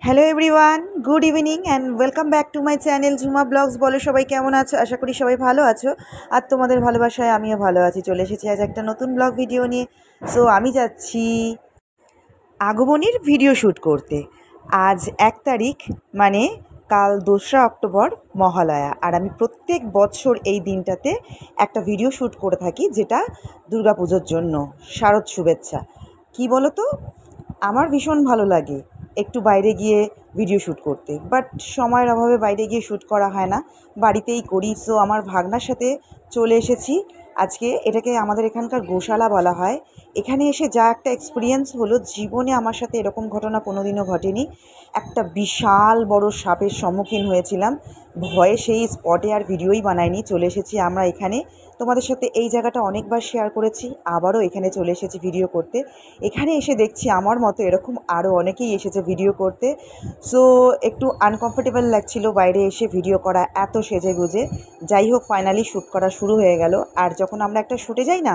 Hello everyone, good evening and welcome back to my channel Jhuma blogs. বলো সবাই কেমন আছো? আশা করি সবাই ভালো আছো, আর তোমাদের ভালোবাসায় আমিও ভালো আছি। চলে এসেছি আজ একটা নতুন ব্লগ ভিডিও নিয়ে। সো আমি যাচ্ছি আগমনীর ভিডিও শ্যুট করতে। আজ 1 তারিখ, মানে কাল 2রা অক্টোবর মহালয়া। আর আমি প্রত্যেক বছর এই দিনটাতে একটা ভিডিও শ্যুট করে থাকি, যেটা দুর্গাপুজোর জন্য। শারদ শুভেচ্ছা। কি বলো তো, আমার ভীষণ ভালো লাগে একটু বাইরে গিয়ে ভিডিও শ্যুট করতে, বাট সময়ের অভাবে বাইরে গিয়ে শ্যুট করা হয় না, বাড়িতেই করি। সো আমার ভাগনার সাথে চলে এসেছি আজকে। এটাকে আমাদের এখানকার গোশালা বলা হয়। এখানে এসে যা একটা এক্সপিরিয়েন্স হলো, জীবনে আমার সাথে এরকম ঘটনা কোনোদিনও ঘটেনি। একটা বিশাল বড় সাপের সম্মুখীন হয়েছিলাম, ভয়ে সেই স্পটে আর ভিডিওই বানাইনি। চলে এসেছি আমরা এখানে। তোমাদের সাথে এই জায়গাটা অনেকবার শেয়ার করেছি, আবারও এখানে চলে এসেছি ভিডিও করতে। এখানে এসে দেখছি আমার মতো এরকম আরও অনেকেই এসেছে ভিডিও করতে। সো একটু আনকমফোর্টেবল লাগছিল বাইরে এসে ভিডিও করা এত সেজে গুজে। যাই হোক, ফাইনালি শ্যুট করা শুরু হয়ে গেল। আর যখন আমরা একটা শ্যুটে যাই না,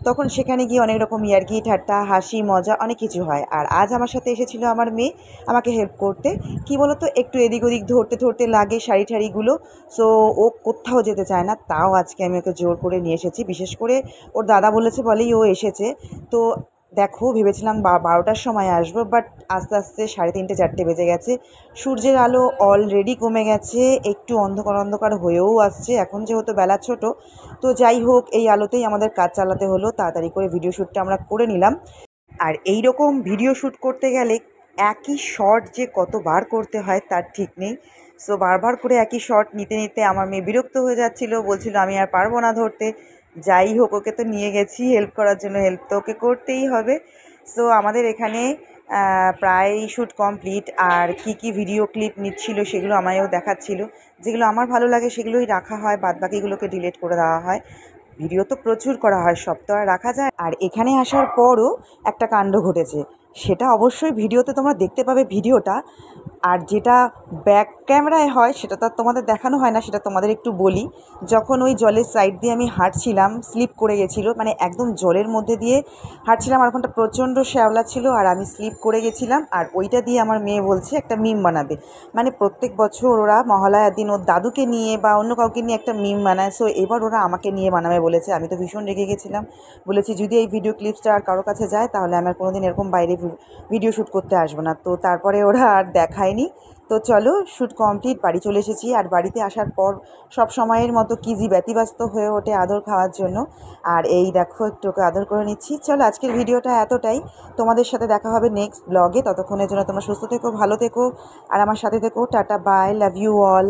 তখন সেখানে গিয়ে অনেক রকম ইয়ার্কি ঠাট্টা হাসি মজা অনেক কিছু হয়। আর আজ আমার সাথে এসেছিল আমার মেয়ে আমাকে হেল্প করতে। কি বলো তো, একটু এদিক ওদিক ধরতে ধরতে লাগে শাড়ি ঠাড়িগুলো। সো ও কোথাও যেতে চায় না, তাও আজকে আমি ওকে জোর করে নিয়ে এসেছি। বিশেষ করে ওর দাদা বলেছে বলেই ও এসেছে। তো দেখো, ভেবেছিলাম 12টার সময় আসবো, বাট আস্তে আস্তে 3:30 4টে বেজে গেছে। সূর্যের আলো অলরেডি কমে গেছে, একটু অন্ধকার অন্ধকার হয়েও আসছে এখন, যেহেতু বেলা ছোট। তো যাই হোক, এই আলোতেই আমাদের কাজ চালাতে হলো। তাড়াতাড়ি করে ভিডিও শ্যুটটা আমরা করে নিলাম। আর এই রকম ভিডিও শ্যুট করতে গেলে একই শট যে কতবার করতে হয় তার ঠিক নেই। সো বারবার করে একই শট নিতে নিতে আমার মেয়ে বিরক্ত হয়ে যাচ্ছিল, বলছিল আমি আর পারবো না ধরতে। যাই হোক, ওকে তো নিয়ে গেছি হেল্প করার জন্য, হেল্প তো ওকে করতেই হবে। সো আমাদের এখানে প্রায় শ্যুট কমপ্লিট। আর কি কি ভিডিও ক্লিপ নিচ্ছিল সেগুলো আমায়ও দেখাচ্ছিল। যেগুলো আমার ভালো লাগে সেগুলোই রাখা হয়, বাদবাকিগুলোকে ডিলিট করে দেওয়া হয়। ভিডিও তো প্রচুর করা হয়, সব তো আর রাখা যায়। আর এখানে আসার পরও একটা কাণ্ড ঘটেছে, সেটা অবশ্যই ভিডিওতে তোমরা দেখতে পাবে ভিডিওটা। আর যেটা ব্যাক ক্যামেরায় হয় সেটা তো আর তোমাদের দেখানো হয় না, সেটা তোমাদের একটু বলি। যখন ওই জলের সাইড দিয়ে আমি হাঁটছিলাম, স্লিপ করে গেছিলো, মানে একদম জলের মধ্যে দিয়ে হাঁটছিলাম, আর ওখানটা প্রচণ্ড শ্যাওলা ছিল আর আমি স্লিপ করে গেছিলাম। আর ওইটা দিয়ে আমার মেয়ে বলছে একটা মিম বানাবে। মানে প্রত্যেক বছর ওরা মহালয়ার দিন ওর দাদুকে নিয়ে বা অন্য কাউকে নিয়ে একটা মিম বানায়। সো এবার ওরা আমাকে নিয়ে বানাবে বলেছে। আমি তো ভীষণ রেগে গেছিলাম, বলেছি যদি এই ভিডিও ক্লিপসটা আর কারোর কাছে যায় তাহলে আমার কোনো দিন এরকম বাইরে ভিডিও শ্যুট করতে আসবো না। তো তারপরে ওরা আর দেখায়নি। তো চলো, শ্যুট কমপ্লিট, বাড়ি চলে এসেছি। আর বাড়িতে আসার পর সব সময়ের মতো কিজি ব্যতিব্যস্ত হয়ে ওঠে আদর খাওয়ার জন্য। আর এই দেখো, একটু ওকে আদর করে নিচ্ছি। চলো, আজকের ভিডিওটা এতটাই। তোমাদের সাথে দেখা হবে নেক্সট ব্লগে। ততক্ষণের জন্য তোমরা সুস্থ থেকো, ভালো থেকো, আর আমার সাথে থেকো। টাটা, বাই, লাভ ইউ অল।